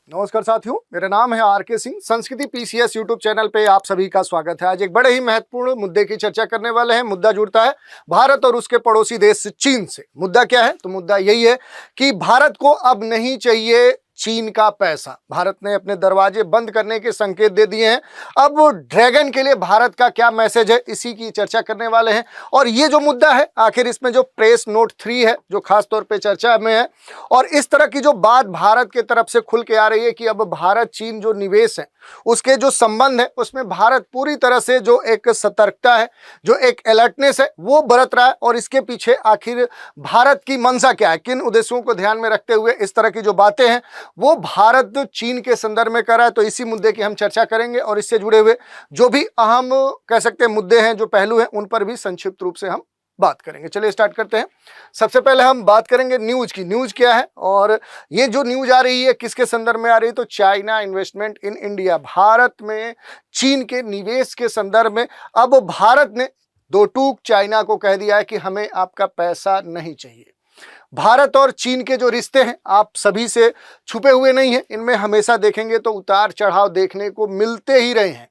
नमस्कार साथियों, मेरा नाम है आर.के. सिंह। संस्कृति पीसीएस यूट्यूब चैनल पे आप सभी का स्वागत है। आज एक बड़े ही महत्वपूर्ण मुद्दे की चर्चा करने वाले हैं। मुद्दा जुड़ता है भारत और उसके पड़ोसी देश चीन से। मुद्दा क्या है? तो मुद्दा यही है कि भारत को अब नहीं चाहिए चीन का पैसा। भारत ने अपने दरवाजे बंद करने के संकेत दे दिए हैं। अब ड्रैगन के लिए भारत का क्या मैसेज है, इसी की चर्चा करने वाले हैं। और ये जो मुद्दा है, आखिर इसमें जो प्रेस नोट 3 है जो खास तौर पे चर्चा में है, और इस तरह की जो बात भारत की तरफ से खुल के आ रही है कि अब भारत चीन जो निवेश है उसके जो संबंध है उसमें भारत पूरी तरह से जो एक सतर्कता है, जो एक अलर्टनेस है वो बरत रहा है। और इसके पीछे आखिर भारत की मंशा क्या है, किन उद्देश्यों को ध्यान में रखते हुए इस तरह की जो बातें हैं वो भारत चीन के संदर्भ में कर रहा है। तो इसी मुद्दे की हम चर्चा करेंगे और इससे जुड़े हुए जो भी अहम कह सकते हैं मुद्दे हैं, जो पहलू हैं, उन पर भी संक्षिप्त रूप से हम बात करेंगे। चलिए स्टार्ट करते हैं। सबसे पहले हम बात करेंगे न्यूज की। न्यूज क्या है और ये जो न्यूज आ रही है किसके संदर्भ में आ रही है? तो China investment in India, Bharat में चीन के निवेश के संदर्भ में अब भारत ने दो टूक चाइना को कह दिया है कि हमें आपका पैसा नहीं चाहिए। भारत और चीन के जो रिश्ते हैं आप सभी से छुपे हुए नहीं हैं, इनमें हमेशा देखेंगे तो उतार चढ़ाव देखने को मिलते ही रहे हैं।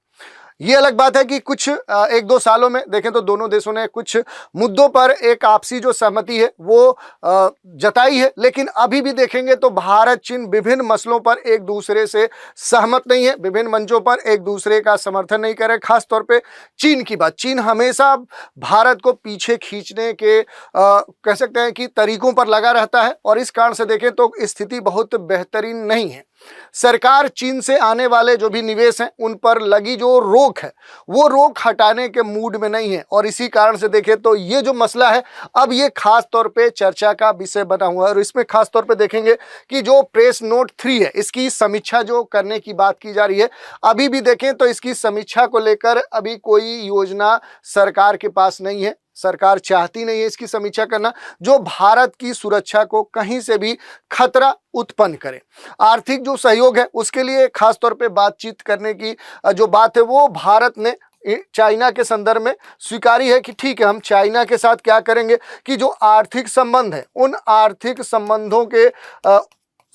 ये अलग बात है कि कुछ 1-2 सालों में देखें तो दोनों देशों ने कुछ मुद्दों पर एक आपसी जो सहमति है वो जताई है, लेकिन अभी भी देखेंगे तो भारत चीन विभिन्न मसलों पर एक दूसरे से सहमत नहीं है, विभिन्न मंचों पर एक दूसरे का समर्थन नहीं करे। खास तौर पे चीन की बात, चीन हमेशा भारत को पीछे खींचने के कह सकते हैं कि तरीकों पर लगा रहता है, और इस कारण से देखें तो स्थिति बहुत बेहतरीन नहीं है। सरकार चीन से आने वाले जो भी निवेश हैं उन पर लगी जो रोक है वो रोक हटाने के मूड में नहीं है, और इसी कारण से देखें तो ये जो मसला है अब ये खास तौर पे चर्चा का विषय बना हुआ है। और इसमें खास तौर पे देखेंगे कि जो प्रेस नोट 3 है इसकी समीक्षा जो करने की बात की जा रही है, अभी भी देखें तो इसकी समीक्षा को लेकर अभी कोई योजना सरकार के पास नहीं है। सरकार चाहती नहीं है इसकी समीक्षा करना जो भारत की सुरक्षा को कहीं से भी खतरा उत्पन्न करे। आर्थिक जो सहयोग है उसके लिए खास तौर पे बातचीत करने की जो बात है वो भारत ने चाइना के संदर्भ में स्वीकारी है कि ठीक है, हम चाइना के साथ क्या करेंगे कि जो आर्थिक संबंध है उन आर्थिक संबंधों के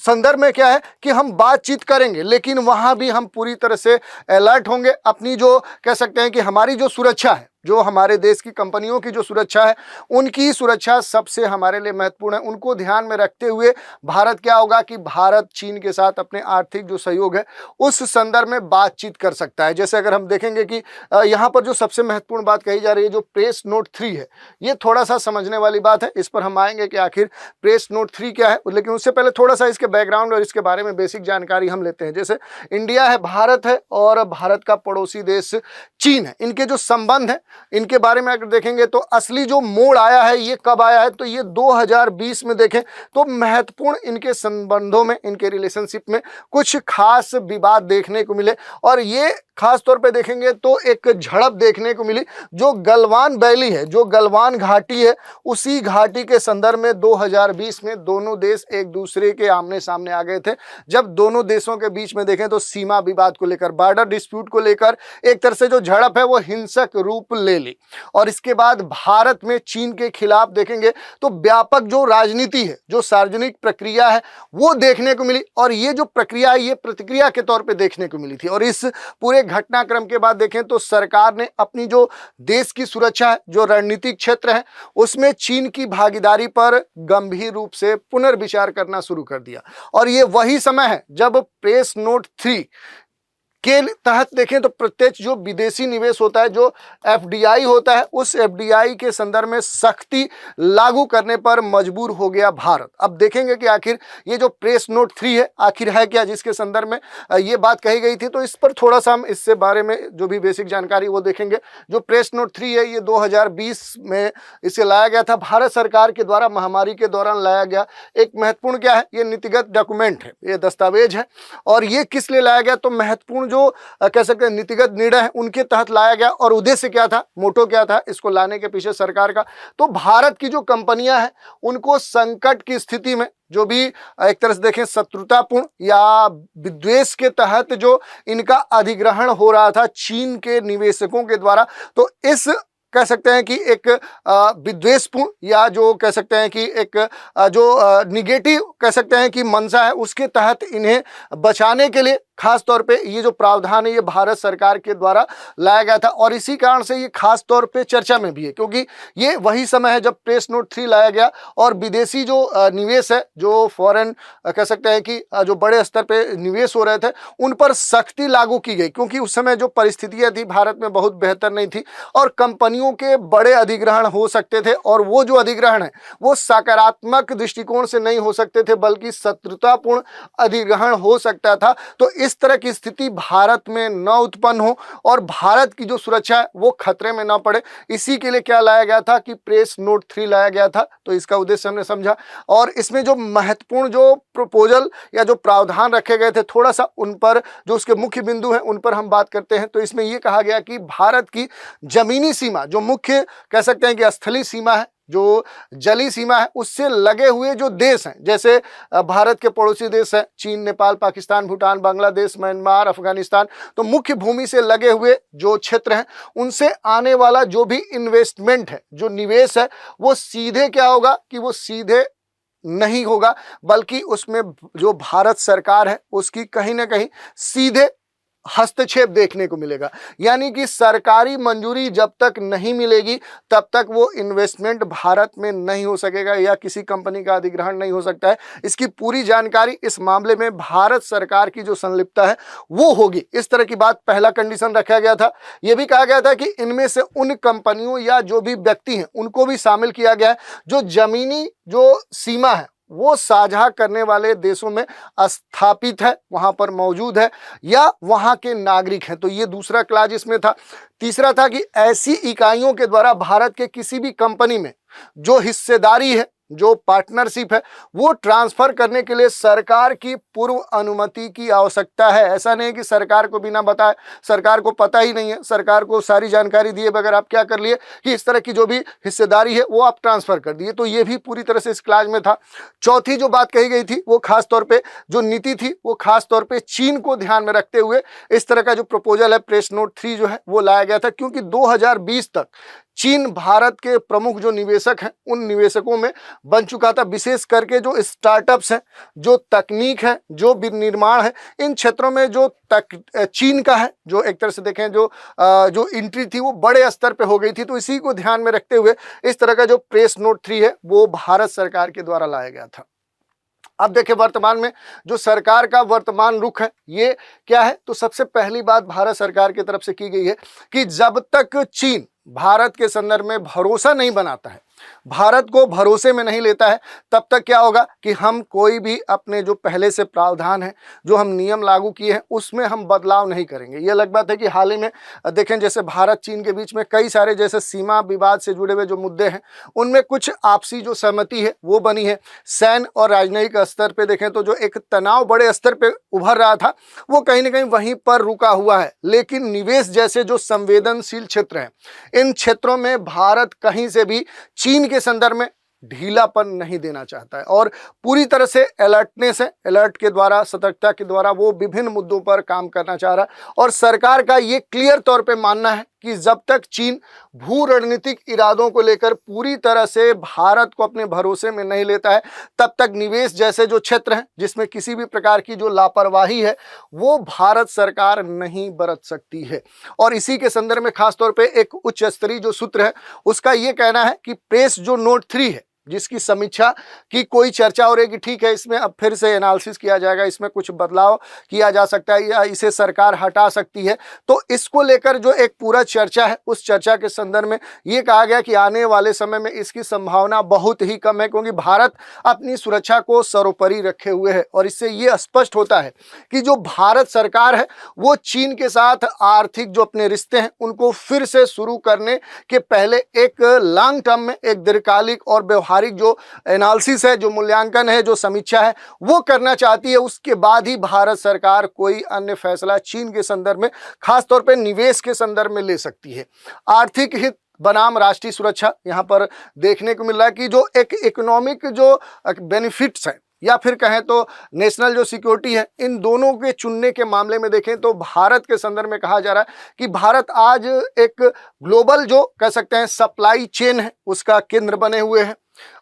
संदर्भ में क्या है कि हम बातचीत करेंगे, लेकिन वहां भी हम पूरी तरह से अलर्ट होंगे। अपनी जो कह सकते हैं कि हमारी जो सुरक्षा है, जो हमारे देश की कंपनियों की जो सुरक्षा है, उनकी सुरक्षा सबसे हमारे लिए महत्वपूर्ण है। उनको ध्यान में रखते हुए भारत क्या होगा कि भारत चीन के साथ अपने आर्थिक जो सहयोग है उस संदर्भ में बातचीत कर सकता है। जैसे अगर हम देखेंगे कि यहाँ पर जो सबसे महत्वपूर्ण बात कही जा रही है जो प्रेस नोट 3 है, ये थोड़ा सा समझने वाली बात है। इस पर हम आएंगे कि आखिर प्रेस नोट 3 क्या है, लेकिन उससे पहले थोड़ा सा इसके बैकग्राउंड और इसके बारे में बेसिक जानकारी हम लेते हैं। जैसे इंडिया है, भारत है और भारत का पड़ोसी देश चीन है, इनके जो संबंध है इनके बारे में अगर देखेंगे तो असली जो मोड़ आया है ये कब आया है? तो ये 2020 में देखें तो महत्वपूर्ण इनके संबंधों में, इनके रिलेशनशिप में कुछ खास विवाद देखने को मिले, और ये खास तौर पे देखेंगे तो एक झड़प देखने को मिली जो गलवान वैली है, जो गलवान घाटी है, उसी घाटी के संदर्भ में 2020 में दोनों देश एक दूसरे के आमने सामने आ गए थे। जब दोनों देशों के बीच में देखें तो सीमा विवाद को लेकर, बॉर्डर डिस्प्यूट को लेकर एक तरह से जो झड़प है वो हिंसक रूप ले ली, और इसके बाद भारत में चीन के खिलाफ देखेंगे तो व्यापक जो राजनीति है, जो सार्वजनिक प्रक्रिया है वो देखने को मिली, और ये जो प्रक्रिया है ये प्रतिक्रिया के तौर पे देखने को मिली थी। और इस पूरे घटनाक्रम के बाद देखें तो सरकार ने अपनी जो देश की सुरक्षा है, जो रणनीतिक क्षेत्र है, उसमें चीन की भागीदारी पर गंभीर रूप से पुनर्विचार करना शुरू कर दिया। और ये वही समय है जब प्रेस नोट 3 के तहत देखें तो प्रत्यक्ष जो विदेशी निवेश होता है, जो एफडीआई होता है, उस एफडीआई के संदर्भ में सख्ती लागू करने पर मजबूर हो गया भारत। अब देखेंगे कि आखिर ये जो प्रेस नोट 3 है आखिर है क्या, जिसके संदर्भ में ये बात कही गई थी। तो इस पर थोड़ा सा हम इससे बारे में जो भी बेसिक जानकारी वो देखेंगे। जो प्रेस नोट 3 है ये 2020 में इसे लाया गया था, भारत सरकार के द्वारा महामारी के दौरान लाया गया एक महत्वपूर्ण क्या है, ये नीतिगत डॉक्यूमेंट है, ये दस्तावेज है। और ये किस लिए लाया गया? तो महत्वपूर्ण जो कह सकते हैं नीतिगत निर्णय है उनके तहत लाया गया। और उद्देश्य क्या था, मोटो क्या था इसको लाने के पीछे सरकार का? तो भारत की जो कंपनियां हैं उनको संकट की स्थिति में जो भी एक तरह से देखें शत्रुतापूर्ण या विद्वेष के तहत जो इनका अधिग्रहण हो रहा था चीन के निवेशकों के द्वारा, तो इस कह सकते हैं कि एक विद्वेषपूर्ण या जो कह सकते हैं कि एक जो निगेटिव कह सकते हैं कि मंशा है, उसके तहत इन्हें बचाने के लिए खास तौर पे ये जो प्रावधान है ये भारत सरकार के द्वारा लाया गया था। और इसी कारण से ये खास तौर पे चर्चा में भी है, क्योंकि ये वही समय है जब प्रेस नोट 3 लाया गया और विदेशी जो निवेश है, जो फॉरेन कह सकते हैं कि जो बड़े स्तर पे निवेश हो रहे थे, उन पर सख्ती लागू की गई, क्योंकि उस समय जो परिस्थितियां थी भारत में बहुत बेहतर नहीं थी और कंपनियों के बड़े अधिग्रहण हो सकते थे और वो जो अधिग्रहण है वो सकारात्मक दृष्टिकोण से नहीं हो सकते थे, बल्कि शत्रुतापूर्ण अधिग्रहण हो सकता था। तो इस तरह की स्थिति भारत में न उत्पन्न हो और भारत की जो सुरक्षा है वो खतरे में न पड़े, इसी के लिए क्या लाया गया था कि प्रेस नोट 3 लाया गया था। तो इसका उद्देश्य हमने समझा और इसमें जो महत्वपूर्ण जो प्रपोजल या जो प्रावधान रखे गए थे, थोड़ा सा उन पर जो उसके मुख्य बिंदु हैं उन पर हम बात करते हैं। तो इसमें यह कहा गया कि भारत की जमीनी सीमा, जो मुख्य कह सकते हैं कि स्थलीय सीमा है, जो जली सीमा है, उससे लगे हुए जो देश हैं, जैसे भारत के पड़ोसी देश हैं चीन, नेपाल, पाकिस्तान, भूटान, बांग्लादेश, म्यांमार, अफगानिस्तान, तो मुख्य भूमि से लगे हुए जो क्षेत्र हैं उनसे आने वाला जो भी इन्वेस्टमेंट है, जो निवेश है, वो सीधे क्या होगा कि वो सीधे नहीं होगा, बल्कि उसमें जो भारत सरकार है उसकी कहीं ना कहीं सीधे हस्तक्षेप देखने को मिलेगा। यानी कि सरकारी मंजूरी जब तक नहीं मिलेगी तब तक वो इन्वेस्टमेंट भारत में नहीं हो सकेगा या किसी कंपनी का अधिग्रहण नहीं हो सकता है। इसकी पूरी जानकारी इस मामले में भारत सरकार की जो संलिप्तता है वो होगी, इस तरह की बात पहला कंडीशन रखा गया था। यह भी कहा गया था कि इनमें से उन कंपनियों या जो भी व्यक्ति हैं उनको भी शामिल किया गया है जो जमीनी जो सीमा है वो साझा करने वाले देशों में स्थापित है, वहां पर मौजूद है या वहां के नागरिक हैं। तो ये दूसरा क्लाज इसमें था। तीसरा था कि ऐसी इकाइयों के द्वारा भारत के किसी भी कंपनी में जो हिस्सेदारी है, जो पार्टनरशिप है, वो ट्रांसफर करने के लिए सरकार की पूर्व अनुमति की आवश्यकता है। ऐसा नहीं है कि सरकार को बिना बताए, सरकार को पता ही नहीं है, सरकार को सारी जानकारी दिए बगैर आप क्या कर लिए कि इस तरह की जो भी हिस्सेदारी है वो आप ट्रांसफर कर दिए। तो ये भी पूरी तरह से इस क्लाज में था। चौथी जो बात कही गई थी वो खास तौर पर जो नीति थी वो खास तौर पर चीन को ध्यान में रखते हुए इस तरह का जो प्रपोजल है प्रेस नोट 3 जो है वो लाया गया था, क्योंकि 2020 तक चीन भारत के प्रमुख जो निवेशक हैं उन निवेशकों में बन चुका था। विशेष करके जो स्टार्टअप्स हैं, जो तकनीक है, जो निर्माण है, इन क्षेत्रों में जो चीन का है, जो एक तरह से देखें जो एंट्री थी वो बड़े स्तर पे हो गई थी। तो इसी को ध्यान में रखते हुए इस तरह का जो प्रेस नोट 3 है वो भारत सरकार के द्वारा लाया गया था। अब देखिए वर्तमान में जो सरकार का वर्तमान रुख है ये क्या है। तो सबसे पहली बात भारत सरकार की तरफ से की गई है कि जब तक चीन भारत के संदर्भ में भरोसा नहीं बनाता है, भारत को भरोसे में नहीं लेता है, तब तक क्या होगा कि हम कोई भी अपने जो पहले से प्रावधान है, जो हम नियम लागू किए हैं, उसमें हम बदलाव नहीं करेंगे। ये अलग बात है कि हाल ही में देखें जैसे भारत चीन के बीच में कई सारे जैसे सीमा विवाद से जुड़े हुए जो मुद्दे हैं उनमें कुछ आपसी जो सहमति है वो बनी है। सैन्य और राजनयिक स्तर पर देखें तो जो एक तनाव बड़े स्तर पर उभर रहा था वो कहीं ना कहीं वहीं पर रुका हुआ है। लेकिन निवेश जैसे जो संवेदनशील क्षेत्र हैं, इन क्षेत्रों में भारत कहीं से भी चीन के संदर्भ में ढीलापन नहीं देना चाहता है और पूरी तरह से अलर्टनेस है, अलर्ट के द्वारा, सतर्कता के द्वारा वो विभिन्न मुद्दों पर काम करना चाह रहा है। और सरकार का ये क्लियर तौर पे मानना है कि जब तक चीन भू रणनीतिक इरादों को लेकर पूरी तरह से भारत को अपने भरोसे में नहीं लेता है, तब तक निवेश जैसे जो क्षेत्र हैं जिसमें किसी भी प्रकार की जो लापरवाही है वो भारत सरकार नहीं बरत सकती है। और इसी के संदर्भ में खासतौर पर एक उच्च स्तरीय जो सूत्र है उसका ये कहना है कि प्रेस जो नोट 3 है जिसकी समीक्षा की कोई चर्चा हो रही है कि ठीक है इसमें अब फिर से एनालिसिस किया जाएगा, इसमें कुछ बदलाव किया जा सकता है या इसे सरकार हटा सकती है। तो इसको लेकर जो एक पूरा चर्चा है उस चर्चा के संदर्भ में ये कहा गया कि आने वाले समय में इसकी संभावना बहुत ही कम है, क्योंकि भारत अपनी सुरक्षा को सर्वोपरि रखे हुए है। और इससे ये स्पष्ट होता है कि जो भारत सरकार है वो चीन के साथ आर्थिक जो अपने रिश्ते हैं उनको फिर से शुरू करने के पहले एक लॉन्ग टर्म में एक दीर्घकालिक और व्यवहारिक जो एनालिसिस है, जो मूल्यांकन है, जो समीक्षा है वो करना चाहती है। उसके बाद ही भारत सरकार कोई अन्य फैसला चीन के संदर्भ में खासतौर पर निवेश के संदर्भ में ले सकती है। आर्थिक हित बनाम राष्ट्रीय सुरक्षा यहाँ पर देखने को मिल रहा है कि जो एक इकोनॉमिक जो बेनिफिट्स हैं या फिर कहें तो नेशनल जो सिक्योरिटी है, इन दोनों के चुनने के मामले में देखें तो भारत के संदर्भ में कहा जा रहा है कि भारत आज एक ग्लोबल जो कह सकते हैं सप्लाई चेन है उसका केंद्र बने हुए हैं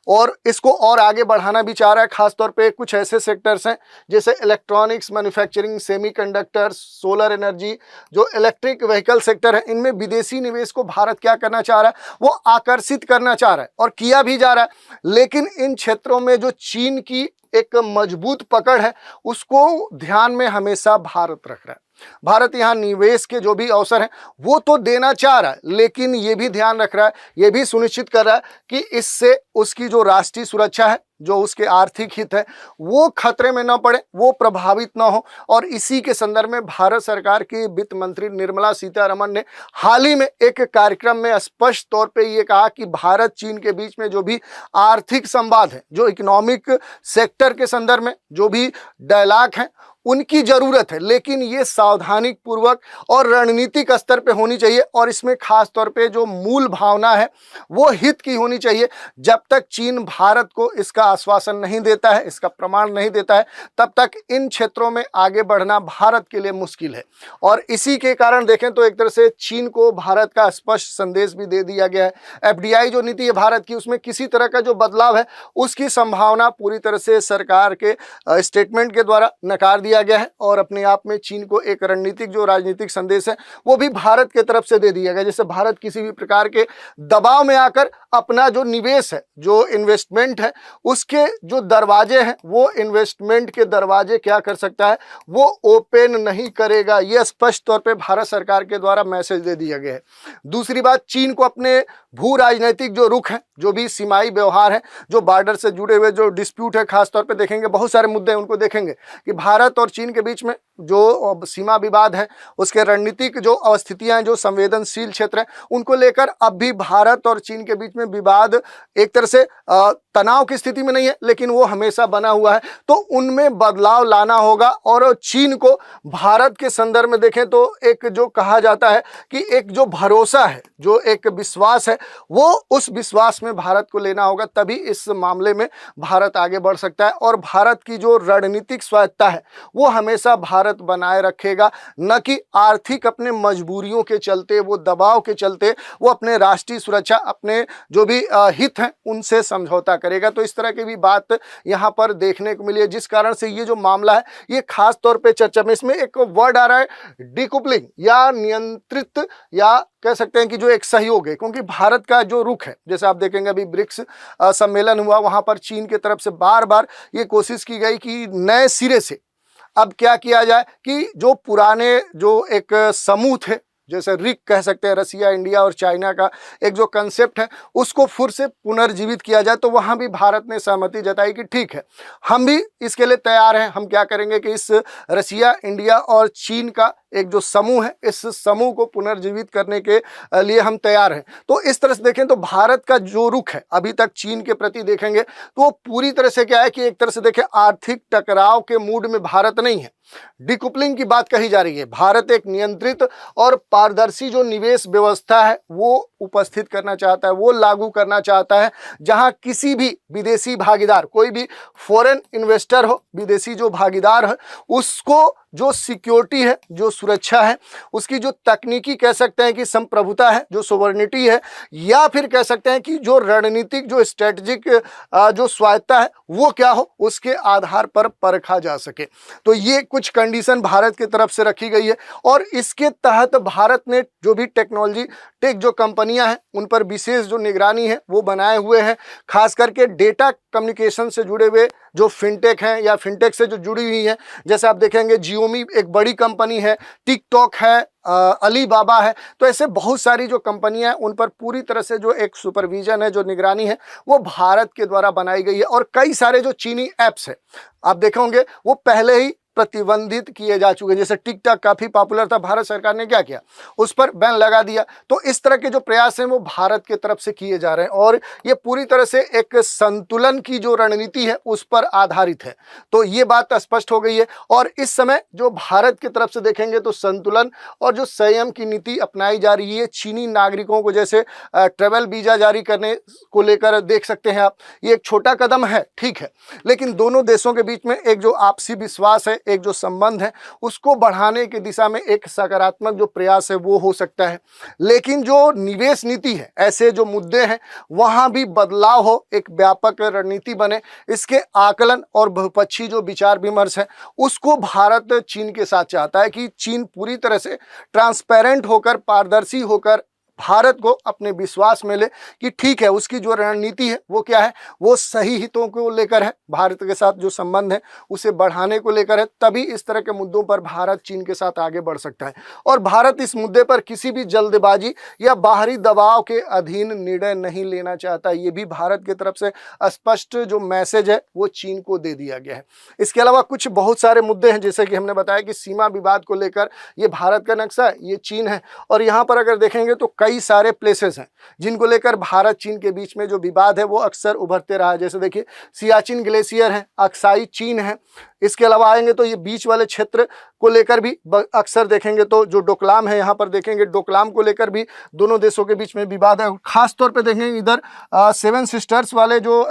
और इसको और आगे बढ़ाना भी चाह रहा है। खासतौर पे कुछ ऐसे सेक्टर्स हैं जैसे electronics, manufacturing, semiconductor, solar energy, जो इलेक्ट्रिक व्हीकल सेक्टर है, इनमें विदेशी निवेश को भारत क्या करना चाह रहा है, वो आकर्षित करना चाह रहा है और किया भी जा रहा है। लेकिन इन क्षेत्रों में जो चीन की एक मजबूत पकड़ है उसको ध्यान में हमेशा भारत रख रहा है। भारत यहाँ निवेश के जो भी अवसर हैं वो तो देना चाह रहा है, लेकिन ये भी ध्यान रख रहा है, ये भी सुनिश्चित कर रहा है कि इससे उसकी जो राष्ट्रीय सुरक्षा है, जो उसके आर्थिक हित है, वो खतरे में ना पड़े, वो प्रभावित ना हो। और इसी के संदर्भ में भारत सरकार की वित्त मंत्री निर्मला सीतारमण ने हाल ही में एक कार्यक्रम में स्पष्ट तौर पे ये कहा कि भारत चीन के बीच में जो भी आर्थिक संवाद है, जो इकोनॉमिक सेक्टर के संदर्भ में जो भी डायलॉग है, उनकी जरूरत है, लेकिन ये सावधानी पूर्वक और रणनीतिक स्तर पे होनी चाहिए और इसमें खास तौर पे जो मूल भावना है वो हित की होनी चाहिए। जब तक चीन भारत को इसका आश्वासन नहीं देता है, इसका प्रमाण नहीं देता है, तब तक इन क्षेत्रों में आगे बढ़ना भारत के लिए मुश्किल है। और इसी के कारण देखें तो एक तरह से चीन को भारत का स्पष्ट संदेश भी दे दिया गया है। एफडीआई जो नीति है भारत की, उसमें किसी तरह का जो बदलाव है उसकी संभावना पूरी तरह से सरकार के स्टेटमेंट के द्वारा नकार दिया गया है और अपने आप में चीन को एक रणनीतिक जो राजनीतिक संदेश है वो भी भारत के तरफ से दे दिया गया। जैसे भारत किसी भी प्रकार के दबाव में आकर अपना जो निवेश है, जो इन्वेस्टमेंट है, उसके जो दरवाजे हैं, वो इन्वेस्टमेंट के दरवाजे क्या कर सकता है, वो ओपन नहीं करेगा। ये स्पष्ट तौर पे भारत सरकार के द्वारा मैसेज दे दिया गया है। दूसरी बात, चीन को अपने भू राजनीतिक जो रुख है, जो भी सीमाई व्यवहार है, जो बॉर्डर से जुड़े हुए जो डिस्प्यूट है, खासतौर पे देखेंगे बहुत सारे मुद्दे हैं, उनको देखेंगे कि भारत और चीन के बीच में जो सीमा विवाद है, उसके रणनीतिक जो अवस्थितियां हैं, जो संवेदनशील क्षेत्र हैं, उनको लेकर अब भी भारत और चीन के बीच में विवाद एक तरह से तनाव की स्थिति में नहीं है, लेकिन वो हमेशा बना हुआ है। तो उनमें बदलाव लाना होगा और चीन को भारत के संदर्भ में देखें तो एक जो कहा जाता है कि एक जो भरोसा है, जो एक विश्वास है, वो उस विश्वास में भारत को लेना होगा, तभी इस मामले में भारत आगे बढ़ सकता है। और भारत की जो रणनीतिक स्वायत्ता है वो हमेशा भारत बनाए रखेगा, न कि आर्थिक अपने मजबूरियों के चलते, वो दबाव के चलते वो अपने राष्ट्रीय सुरक्षा, अपने जो भी हित हैं उनसे समझौता करेगा। तो इस तरह की भी बात यहाँ पर देखने को मिली है, जिस कारण से ये जो मामला है ये खास तौर पे चर्चा में, इसमें एक वर्ड आ रहा है डिकupling या नियंत्रित, या कह सकते हैं कि जो एक सहयोग है, क्योंकि भारत का जो रुख है, जैसे आप देखेंगे अभी ब्रिक्स सम्मेलन हुआ, वहां पर चीन की तरफ से बार बार ये कोशिश की गई कि नए सिरे से अब क्या किया जाए कि जो पुराने जो एक समूह थे, जैसे रिक कह सकते हैं, रसिया, इंडिया और चाइना का एक जो कंसेप्ट है उसको फिर से पुनर्जीवित किया जाए। तो वहाँ भी भारत ने सहमति जताई कि ठीक है, हम भी इसके लिए तैयार हैं। हम क्या करेंगे कि इस रसिया, इंडिया और चीन का एक जो समूह है, इस समूह को पुनर्जीवित करने के लिए हम तैयार हैं। तो इस तरह से देखें तो भारत का जो रुख है अभी तक चीन के प्रति देखेंगे तो वो पूरी तरह से क्या है कि एक तरह से देखें आर्थिक टकराव के मूड में भारत नहीं है। डिकupling की बात कही जा रही है। भारत एक नियंत्रित और पारदर्शी जो निवेश व्यवस्था है वो उपस्थित करना चाहता है, वो लागू करना चाहता है, जहां किसी भी विदेशी भागीदार, कोई भी फॉरेन इन्वेस्टर हो, विदेशी जो भागीदार है, उसको जो सिक्योरिटी है, जो सुरक्षा है, उसकी जो तकनीकी कह सकते हैं कि संप्रभुता है, जो सोवरेनिटी है, या फिर कह सकते हैं कि जो रणनीतिक, जो स्ट्रेटेजिक जो स्वायत्ता है वो क्या हो, उसके आधार पर परखा जा सके। तो ये कुछ कंडीशन भारत की तरफ से रखी गई है और इसके तहत भारत ने जो भी टेक्नोलॉजी टेक जो कंपनियां हैं उन पर विशेष जो निगरानी है वो बनाए हुए हैं। खास करके डेटा कम्युनिकेशन से जुड़े हुए जो फिनटेक हैं या फिनटेक से जो जुड़ी हुई हैं, जैसे आप देखेंगे जियोमी एक बड़ी कंपनी है, टिकटॉक है, अलीबाबा है, तो ऐसे बहुत सारी जो कंपनियां हैं उन पर पूरी तरह से जो एक सुपरविजन है, जो निगरानी है, वो भारत के द्वारा बनाई गई है। और कई सारे जो चीनी ऐप्स है आप देखे होंगे वो पहले ही प्रतिबंधित किए जा चुके हैं। जैसे टिकटॉक काफी पॉपुलर था, भारत सरकार ने क्या किया, उस पर बैन लगा दिया। तो इस तरह के जो प्रयास हैं वो भारत की तरफ से किए जा रहे हैं और ये पूरी तरह से एक संतुलन की जो रणनीति है उस पर आधारित है। तो ये बात स्पष्ट हो गई है। और इस समय जो भारत की तरफ से देखेंगे तो संतुलन और जो संयम की नीति अपनाई जा रही है, चीनी नागरिकों को जैसे ट्रेवल वीजा जारी करने को लेकर देख सकते हैं आप। ये एक छोटा कदम है, ठीक है, लेकिन दोनों देशों के बीच में एक जो आपसी विश्वास है, एक जो संबंध है, उसको बढ़ाने की दिशा में एक सकारात्मक जो प्रयास है वो हो सकता है। लेकिन जो निवेश नीति है, ऐसे जो मुद्दे हैं वहां भी बदलाव हो, एक व्यापक रणनीति बने, इसके आकलन और बहुपक्षीय जो विचार विमर्श है उसको भारत चीन के साथ चाहता है कि चीन पूरी तरह से ट्रांसपेरेंट होकर, पारदर्शी होकर भारत को अपने विश्वास में ले कि ठीक है, उसकी जो रणनीति है वो क्या है, वो सही हितों को लेकर है, भारत के साथ जो संबंध है उसे बढ़ाने को लेकर है। तभी इस तरह के मुद्दों पर भारत चीन के साथ आगे बढ़ सकता है। और भारत इस मुद्दे पर किसी भी जल्दबाजी या बाहरी दबाव के अधीन निर्णय नहीं लेना चाहता। ये भी भारत की तरफ से स्पष्ट जो मैसेज है वो चीन को दे दिया गया है। इसके अलावा कुछ बहुत सारे मुद्दे हैं, जैसे कि हमने बताया कि सीमा विवाद को लेकर ये भारत का नक्शा है, ये चीन है। और यहाँ पर अगर देखेंगे तो कई सारे प्लेसेस हैं जिनको लेकर भारत चीन के बीच में जो विवाद है वो अक्सर उभरते रहा है। जैसे देखिए सियाचिन ग्लेशियर है, अक्साई चीन है। इसके अलावा आएंगे तो ये बीच वाले क्षेत्र को लेकर भी अक्सर देखेंगे तो जो डोकलाम है, यहाँ पर देखेंगे डोकलाम को लेकर भी दोनों देशों के बीच में विवाद है। खास तौर पे देखेंगे इधर सेवन सिस्टर्स वाले जो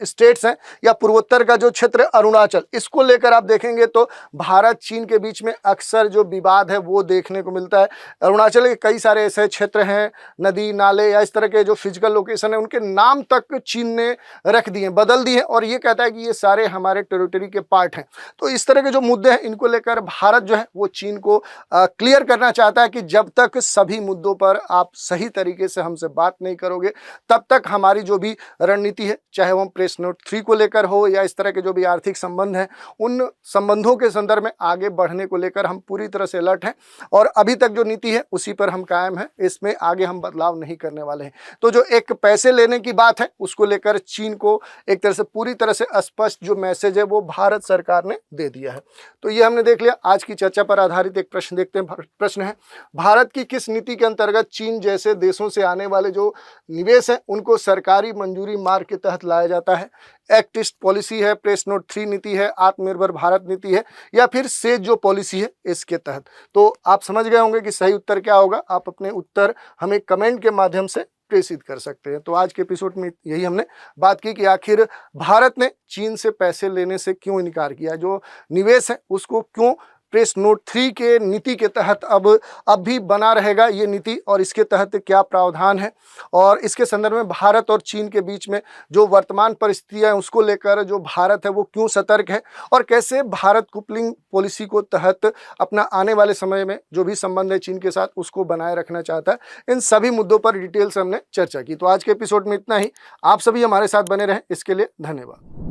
स्टेट्स हैं या पूर्वोत्तर का जो क्षेत्र अरुणाचल, इसको लेकर आप देखेंगे तो भारत चीन के बीच में अक्सर जो विवाद है वो देखने को मिलता है। अरुणाचल के कई सारे ऐसे क्षेत्र हैं, नदी नाले या इस तरह के जो फिजिकल लोकेशन है उनके नाम तक चीन ने रख दिए, बदल दिए और ये कहता है कि ये सारे हमारे टेरिटरी के पार्ट हैं। तो इस तरह के जो मुद्दे हैं इनको लेकर भारत जो है वो चीन को क्लियर करना चाहता है कि जब तक सभी मुद्दों पर आप सही तरीके से हमसे बात नहीं करोगे तब तक हमारी जो भी रणनीति है, चाहे वो प्रेस नोट 3 को लेकर हो या इस तरह के जो भी आर्थिक संबंध हैं, उन संबंधों के संदर्भ में आगे बढ़ने को लेकर हम पूरी तरह से अलर्ट हैं और अभी तक जो नीति है उसी पर हम कायम हैं। इसमें आगे हम बदलाव नहीं करने वाले हैं। तो जो एक पैसे लेने की बात है उसको लेकर चीन को एक तरह से पूरी तरह से स्पष्ट जो मैसेज है वो भारत सरकार ने दे दिया है। तो ये हमने देख लिया। आज की चर्चा पर आधारित एक प्रश्न देखते हैं। प्रश्न है, भारत की किस नीति के अंतर्गत चीन जैसे देशों से आने वाले जो निवेश है उनको सरकारी मंजूरी मार्ग के तहत लाया जाता है? एक्ट ईस्ट पॉलिसी है, प्रेस नोट 3 नीति है, आत्मनिर्भर भारत नीति है या फिर सेज जो पॉलिसी है इसके तहत? तो आप समझ गए होंगे कि सही उत्तर क्या होगा। आप अपने उत्तर हमें कमेंट के माध्यम से प्रेषित कर सकते हैं। तो आज के एपिसोड में यही हमने बात की कि आखिर भारत ने चीन से पैसे लेने से क्यों इनकार किया, जो निवेश है उसको क्यों प्रेस नोट 3 के नीति के तहत अब भी बना रहेगा ये नीति और इसके तहत क्या प्रावधान है, और इसके संदर्भ में भारत और चीन के बीच में जो वर्तमान परिस्थितियां हैं उसको लेकर जो भारत है वो क्यों सतर्क है और कैसे भारत कूपलिंग पॉलिसी को तहत अपना आने वाले समय में जो भी संबंध है चीन के साथ उसको बनाए रखना चाहता है। इन सभी मुद्दों पर डिटेल से हमने चर्चा की। तो आज के एपिसोड में इतना ही। आप सभी हमारे साथ बने रहें, इसके लिए धन्यवाद।